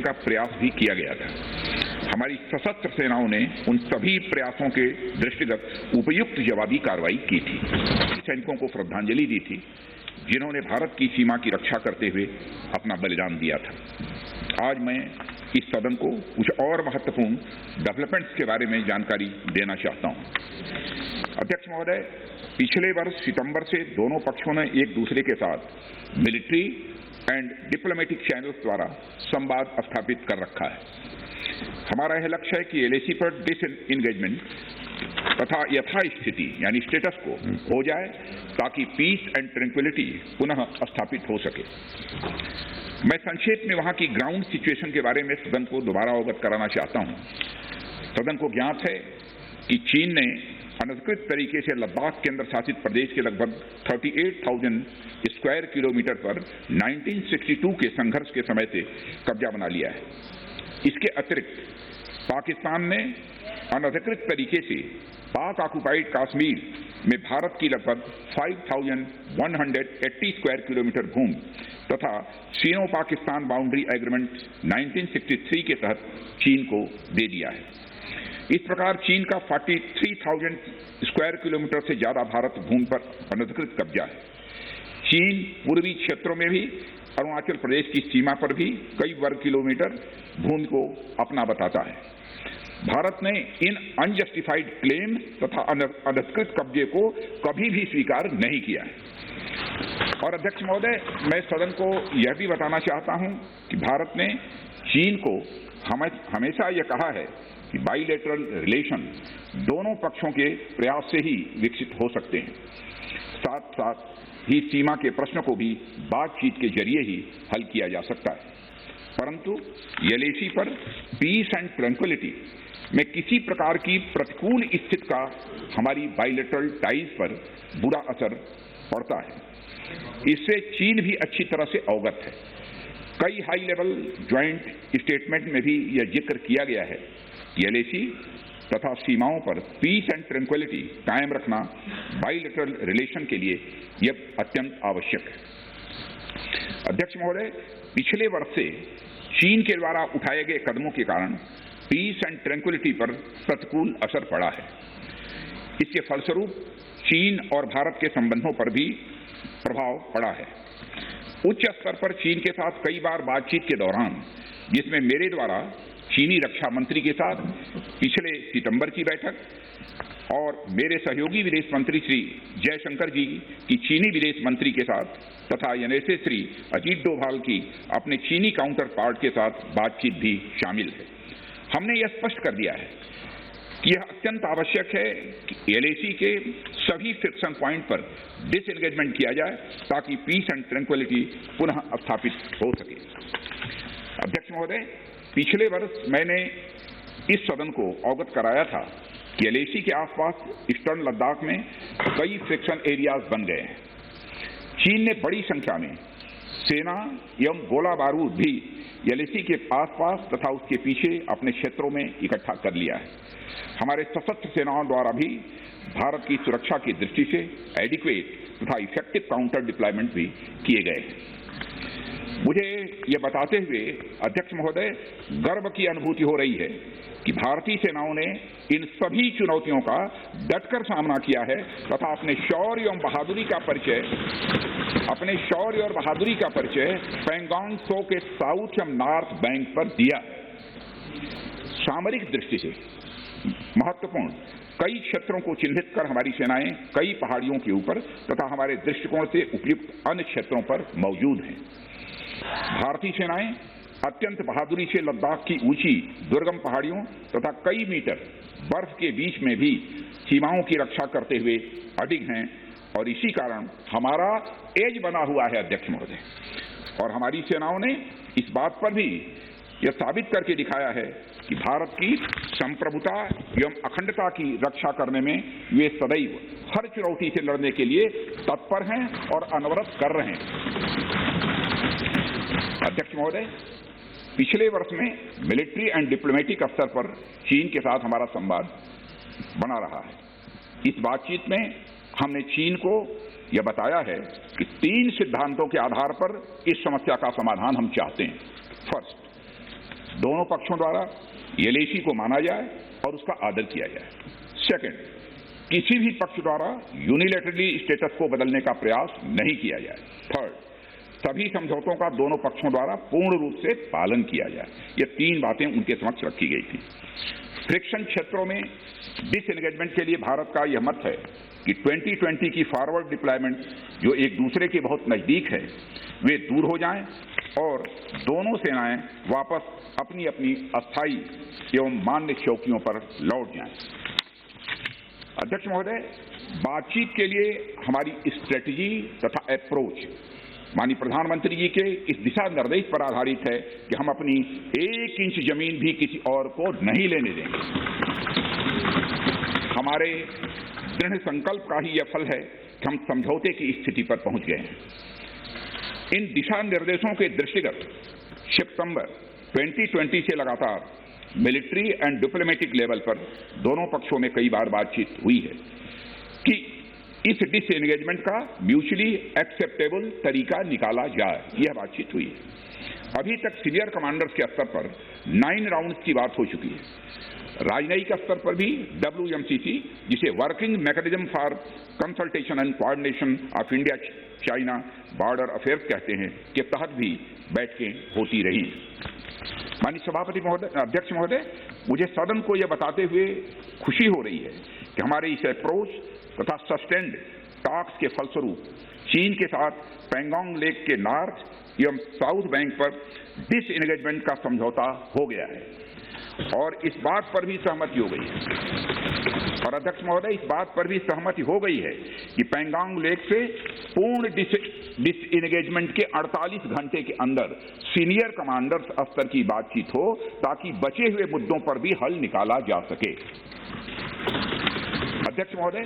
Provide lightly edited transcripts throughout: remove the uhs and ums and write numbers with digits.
का प्रयास भी किया गया था। हमारी सशस्त्र सेनाओं ने उन सभी प्रयासों के दृष्टिगत उपयुक्त जवाबी कार्रवाई की थी। सैनिकों को श्रद्धांजलि दी थी जिन्होंने भारत की सीमा की रक्षा करते हुए अपना बलिदान दिया था। आज मैं इस सदन को कुछ और महत्वपूर्ण डेवलपमेंट्स के बारे में जानकारी देना चाहता हूं। अध्यक्ष महोदय, पिछले वर्ष सितंबर से दोनों पक्षों ने एक दूसरे के साथ मिलिट्री एंड डिप्लोमेटिक चैनल्स द्वारा संवाद स्थापित कर रखा है। हमारा यह लक्ष्य है कि एलएसी पर डिसएंगेजमेंट तथा यथास्थिति यानी स्टेटस को हो जाए ताकि पीस एंड ट्रैंक्विलिटी पुनः स्थापित हो सके। मैं संक्षेप में वहां की ग्राउंड सिचुएशन के बारे में सदन को दोबारा अवगत कराना चाहता हूं। सदन को ज्ञात है कि चीन ने अनधिकृत तरीके से लद्दाख केंद्र शासित प्रदेश के लगभग 38,000 स्क्वायर किलोमीटर पर 1962 के संघर्ष के समय से कब्जा बना लिया है। इसके अतिरिक्त पाकिस्तान ने अनधिकृत तरीके से पाक ऑक्युपाइड कश्मीर में भारत की लगभग 5,180 स्क्वायर किलोमीटर भूमि तथा चीनो पाकिस्तान बाउंड्री एग्रीमेंट 1963 के तहत चीन को दे दिया है। इस प्रकार चीन का 43,000 स्क्वायर किलोमीटर से ज्यादा भारत भूमि पर अनधिकृत कब्जा है। चीन पूर्वी क्षेत्रों में भी अरुणाचल प्रदेश की सीमा पर भी कई वर्ग किलोमीटर भूमि को अपना बताता है। भारत ने इन अनजस्टिफाइड क्लेम तथा अनधिकृत कब्जे को कभी भी स्वीकार नहीं किया है। और अध्यक्ष महोदय, मैं सदन को यह भी बताना चाहता हूं कि भारत ने चीन को हमेशा यह कहा है कि बाइलेटरल रिलेशन दोनों पक्षों के प्रयास से ही विकसित हो सकते हैं। साथ साथ ही सीमा के प्रश्न को भी बातचीत के जरिए ही हल किया जा सकता है। परंतु एलएसी पर पीस एंड ट्रैंक्विलिटी में किसी प्रकार की प्रतिकूल स्थिति का हमारी बाइलेटरल टाइज पर बुरा असर पड़ता है। इससे चीन भी अच्छी तरह से अवगत है। कई हाई लेवल ज्वाइंट स्टेटमेंट में भी यह जिक्र किया गया है कि एलएसी तथा सीमाओं पर पीस एंड ट्रैंक्विलिटी कायम रखना बाइलेटरल रिलेशन के लिए यह अत्यंत आवश्यक है। अध्यक्ष महोदय, पिछले वर्ष से चीन के द्वारा उठाए गए कदमों के कारण पीस एंड ट्रैंक्विलिटी पर प्रतिकूल असर पड़ा है। इसके फलस्वरूप चीन और भारत के संबंधों पर भी प्रभाव पड़ा है। उच्च स्तर पर चीन के साथ कई बार बातचीत के दौरान, जिसमें मेरे द्वारा चीनी रक्षा मंत्री के साथ पिछले सितंबर की बैठक और मेरे सहयोगी विदेश मंत्री श्री जयशंकर जी की चीनी विदेश मंत्री के साथ तथा एनएसए श्री अजीत डोभाल की अपने चीनी काउंटर पार्ट के साथ बातचीत भी शामिल है। हमने यह स्पष्ट कर दिया है कि यह अत्यंत आवश्यक है कि एलएसी के सभी फ्रिक्शन पॉइंट पर डिसएंगेजमेंट किया जाए ताकि पीस एंड ट्रैंक्विलिटी पुनः स्थापित हो सके। अध्यक्ष महोदय, पिछले वर्ष मैंने इस सदन को अवगत कराया था कि एलएसी के आसपास ईस्टर्न लद्दाख में कई फ्रिक्शन एरियाज बन गए हैं। चीन ने बड़ी संख्या में सेना एवं गोला बारूद भी एलएसी के आसपास तथा उसके पीछे अपने क्षेत्रों में इकट्ठा कर लिया है। हमारे सशस्त्र सेनाओं द्वारा भी भारत की सुरक्षा की दृष्टि से एडिक्वेट तथा इफेक्टिव काउंटर डिप्लॉयमेंट भी किए गए हैं। मुझे यह बताते हुए अध्यक्ष महोदय गर्व की अनुभूति हो रही है कि भारतीय सेनाओं ने इन सभी चुनौतियों का डटकर सामना किया है तथा अपने शौर्य और बहादुरी का परिचय पैंगोंग त्सो के साउथ एवं नॉर्थ बैंक पर दिया। सामरिक दृष्टि से महत्वपूर्ण कई क्षेत्रों को चिन्हित कर हमारी सेनाएं कई पहाड़ियों के ऊपर तथा हमारे दृष्टिकोण से उपयुक्त अन्य क्षेत्रों पर मौजूद हैं। भारतीय सेनाएं अत्यंत बहादुरी से लद्दाख की ऊंची दुर्गम पहाड़ियों तथा कई मीटर बर्फ के बीच में भी सीमाओं की रक्षा करते हुए अडिग हैं और इसी कारण हमारा एज बना हुआ है। अध्यक्ष महोदय, और हमारी सेनाओं ने इस बात पर भी यह साबित करके दिखाया है कि भारत की संप्रभुता एवं अखंडता की रक्षा करने में वे सदैव हर चुनौती से लड़ने के लिए तत्पर हैं और अनवरत कर रहे हैं। अध्यक्ष महोदय, पिछले वर्ष में मिलिट्री एंड डिप्लोमेटिक स्तर पर चीन के साथ हमारा संवाद बना रहा है। इस बातचीत में हमने चीन को यह बताया है कि 3 सिद्धांतों के आधार पर इस समस्या का समाधान हम चाहते हैं। फर्स्ट, दोनों पक्षों द्वारा एलएसी को माना जाए और उसका आदर किया जाए। सेकंड, किसी भी पक्ष द्वारा यूनिलैटरली स्टेटस को बदलने का प्रयास नहीं किया जाए। थर्ड, सभी समझौतों का दोनों पक्षों द्वारा पूर्ण रूप से पालन किया जाए। ये 3 बातें उनके समक्ष रखी गई थी। फ्रिक्शन क्षेत्रों में डिसएंगेजमेंट के लिए भारत का यह मत है कि 2020 की फॉरवर्ड डिप्लॉयमेंट जो एक दूसरे के बहुत नजदीक है वे दूर हो जाएं और दोनों सेनाएं वापस अपनी अपनी अस्थायी एवं मान्य चौकियों पर लौट जाएं। अध्यक्ष महोदय, बातचीत के लिए हमारी स्ट्रेटजी तथा अप्रोच माननीय प्रधानमंत्री जी के इस दिशा निर्देश पर आधारित है कि हम अपनी 1 इंच जमीन भी किसी और को नहीं लेने देंगे। हमारे दृढ़ संकल्प का ही यह फल है कि हम समझौते की स्थिति पर पहुंच गए हैं। इन दिशा निर्देशों के दृष्टिगत सितंबर 2020 से लगातार मिलिट्री एंड डिप्लोमेटिक लेवल पर दोनों पक्षों में कई बार बातचीत हुई है कि इस डिसएंगेजमेंट का म्यूचुअली एक्सेप्टेबल तरीका निकाला जाए। यह बातचीत हुई है। अभी तक सीनियर कमांडर्स के स्तर पर 9 राउंड्स की बात हो चुकी है। राजनयिक स्तर पर भी WMCC, जिसे working mechanism for consultation and coordination of India China border affairs कहते हैं, के तहत भी बैठकें होती रही। माननीय सभापति महोदय, अध्यक्ष महोदय, मुझे सदन को यह बताते हुए खुशी हो रही है कि हमारे इस अप्रोच तथा सस्टेन्ड टॉक्स के फलस्वरूप चीन के साथ पैंगोंग लेक के नॉर्थ एवं साउथ बैंक पर डिसएंगेजमेंट का समझौता हो गया है और इस बात पर भी सहमति हो गई है। और अध्यक्ष महोदय, इस बात पर भी सहमति हो गई है कि पैंगोंग लेक से पूर्ण डिसएंगेजमेंट के 48 घंटे के अंदर सीनियर कमांडर्स स्तर की बातचीत हो ताकि बचे हुए मुद्दों पर भी हल निकाला जा सके। अध्यक्ष महोदय,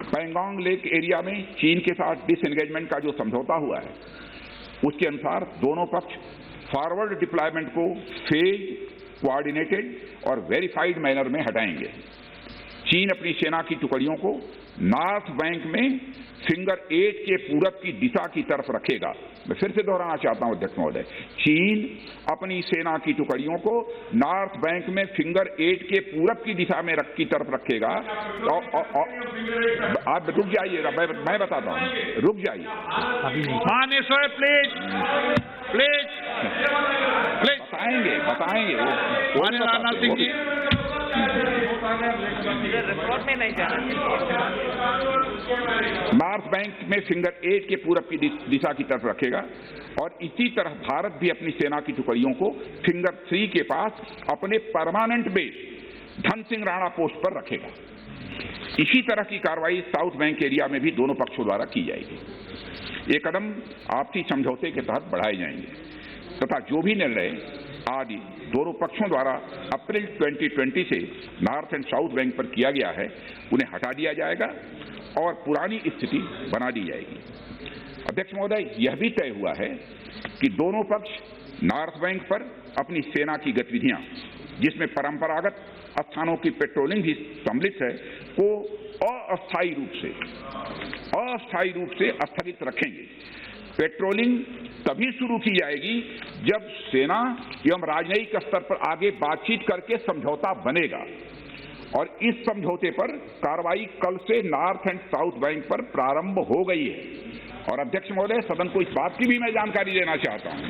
पैंगोंग लेक एरिया में चीन के साथ डिसएंगेजमेंट का जो समझौता हुआ है उसके अनुसार दोनों पक्ष फॉरवर्ड डिप्लॉयमेंट को फेज, कोऑर्डिनेटेड और वेरीफाइड मैनर में हटाएंगे। चीन अपनी सेना की टुकड़ियों को नॉर्थ बैंक में फिंगर 8 के पूरब की दिशा की तरफ रखेगा। मैं फिर से दोहराना चाहता हूं अध्यक्ष महोदय, चीन अपनी सेना की टुकड़ियों को नॉर्थ बैंक में फिंगर 8 के पूरब की दिशा में की तरफ रखेगा। आप रुक जाइए, मैं बताता हूं, रुक जाइए। माननीय सर, प्लीज प्लीज प्लीज बताएंगे माननीय राजनाथ सिंह जी, रिपोर्ट में नहीं जाना। नॉर्थ बैंक में फिंगर 8 के पूरब की दिशा की तरफ रखेगा और इसी तरह भारत भी अपनी सेना की टुकड़ियों को फिंगर 3 के पास अपने permanent base Dhan Singh Rana post पर रखेगा। इसी तरह की कार्रवाई साउथ बैंक एरिया में भी दोनों पक्षों द्वारा की जाएगी। ये कदम आपसी समझौते के तहत बढ़ाए जाएंगे तथा जो भी निर्णय आदि दोनों पक्षों द्वारा अप्रैल 2020 से नॉर्थ एंड साउथ बैंक पर किया गया है उन्हें हटा दिया जाएगा और पुरानी स्थिति बना दी जाएगी। अध्यक्ष महोदय, यह भी तय हुआ है कि दोनों पक्ष नॉर्थ बैंक पर अपनी सेना की गतिविधियां, जिसमें परंपरागत स्थानों की पेट्रोलिंग भी सम्मिलित है, को अस्थायी रूप से स्थगित रखेंगे। पेट्रोलिंग तभी शुरू की जाएगी जब सेना एवं राजनयिक स्तर पर आगे बातचीत करके समझौता बनेगा और इस समझौते पर कार्रवाई कल से नॉर्थ एंड साउथ बैंक पर प्रारंभ हो गई है। और अध्यक्ष महोदय, सदन को इस बात की भी मैं जानकारी देना चाहता हूं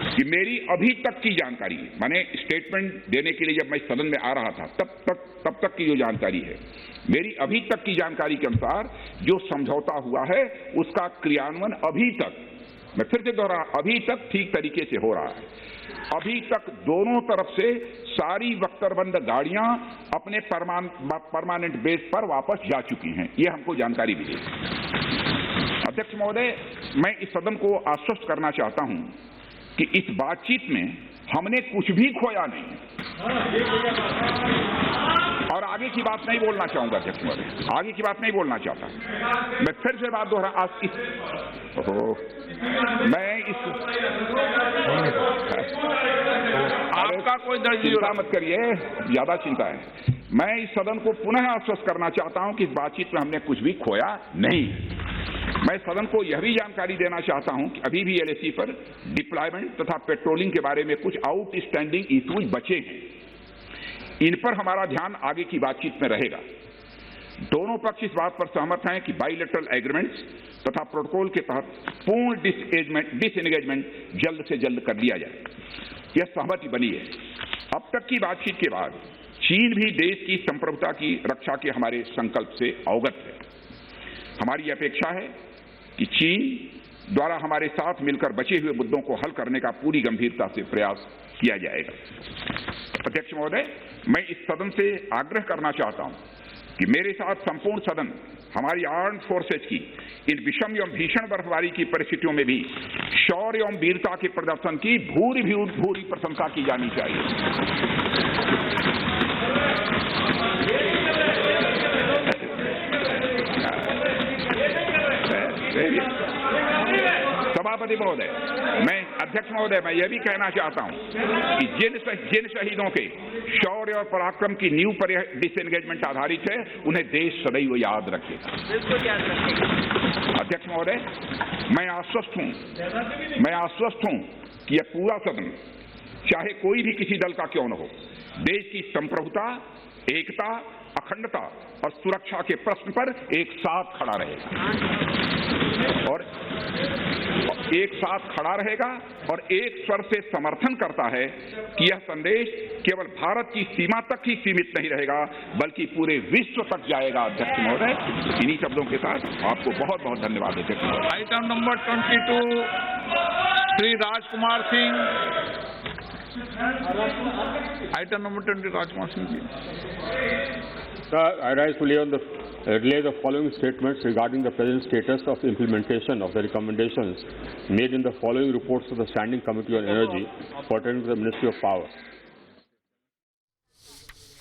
कि मेरी अभी तक की जानकारी, मैंने स्टेटमेंट देने के लिए जब मैं सदन में आ रहा था तब तक की जो जानकारी है, मेरी अभी तक की जानकारी के अनुसार जो समझौता हुआ है उसका क्रियान्वयन अभी तक, मैं फिर से दोहरा, अभी तक ठीक तरीके से हो रहा है। अभी तक दोनों तरफ से सारी बख्तरबंद गाड़ियां अपने परमानेंट बेस पर वापस जा चुकी हैं, ये हमको जानकारी मिली। अध्यक्ष महोदय, मैं इस सदन को आश्वस्त करना चाहता हूं कि इस बातचीत में हमने कुछ भी खोया नहीं और आगे की बात नहीं बोलना चाहूंगा। अध्यक्ष महोदय, आगे की बात नहीं बोलना चाहता। मैं फिर से बात दोहरा, आपका कोई चिंता मत करिए, ज्यादा चिंता है। मैं इस सदन को पुनः आश्वस्त करना चाहता हूं कि इस बातचीत में हमने कुछ भी खोया नहीं। मैं सदन को यह भी जानकारी देना चाहता हूं कि अभी भी LAC पर डिप्लॉयमेंट तथा पेट्रोलिंग के बारे में कुछ आउटस्टैंडिंग इश्यूज बचे हैं। इन पर हमारा ध्यान आगे की बातचीत में रहेगा। दोनों पक्ष इस बात पर सहमत हैं कि बाइलेटरल एग्रीमेंट्स तथा प्रोटोकॉल के तहत पूर्ण डिसएंगेजमेंट जल्द से जल्द कर लिया जाए। यह सहमति बनी है। अब तक की बातचीत के बाद चीन भी देश की संप्रभुता की रक्षा के हमारे संकल्प से अवगत है। हमारी अपेक्षा है कि चीन द्वारा हमारे साथ मिलकर बचे हुए मुद्दों को हल करने का पूरी गंभीरता से प्रयास किया जाएगा। अध्यक्ष महोदय, मैं इस सदन से आग्रह करना चाहता हूं कि मेरे साथ संपूर्ण सदन हमारी आर्म्ड फोर्सेज की इन विषम एवं भीषण बर्फबारी की परिस्थितियों में भी शौर्य एवं वीरता के प्रदर्शन की भूरी प्रशंसा की जानी चाहिए। सभापति महोदय, मैं अध्यक्ष महोदय, मैं यह भी कहना चाहता हूं कि जिन शहीदों के शौर्य और पराक्रम की नींव पर डिसएंगेजमेंट आधारित है, उन्हें देश सदैव याद रखेगा। अध्यक्ष महोदय, मैं आश्वस्त हूं कि यह पूरा सदन, चाहे कोई भी किसी दल का क्यों न हो, देश की संप्रभुता, एकता, अखंडता और सुरक्षा के प्रश्न पर एक साथ खड़ा रहेगा और एक स्वर से समर्थन करता है कि यह संदेश केवल भारत की सीमा तक ही सीमित नहीं रहेगा, बल्कि पूरे विश्व तक जाएगा। अध्यक्ष महोदय, इन्हीं शब्दों के साथ आपको बहुत बहुत धन्यवाद। अध्यक्ष महोदय, item number 22 Shri Rajkumar Singh. Item number 20 Rajkumar Singh ji. Sir, I rise to relay the following statements regarding the present status of implementation of the recommendations made in the following reports of the Standing Committee on Energy pertaining to the Ministry of Power.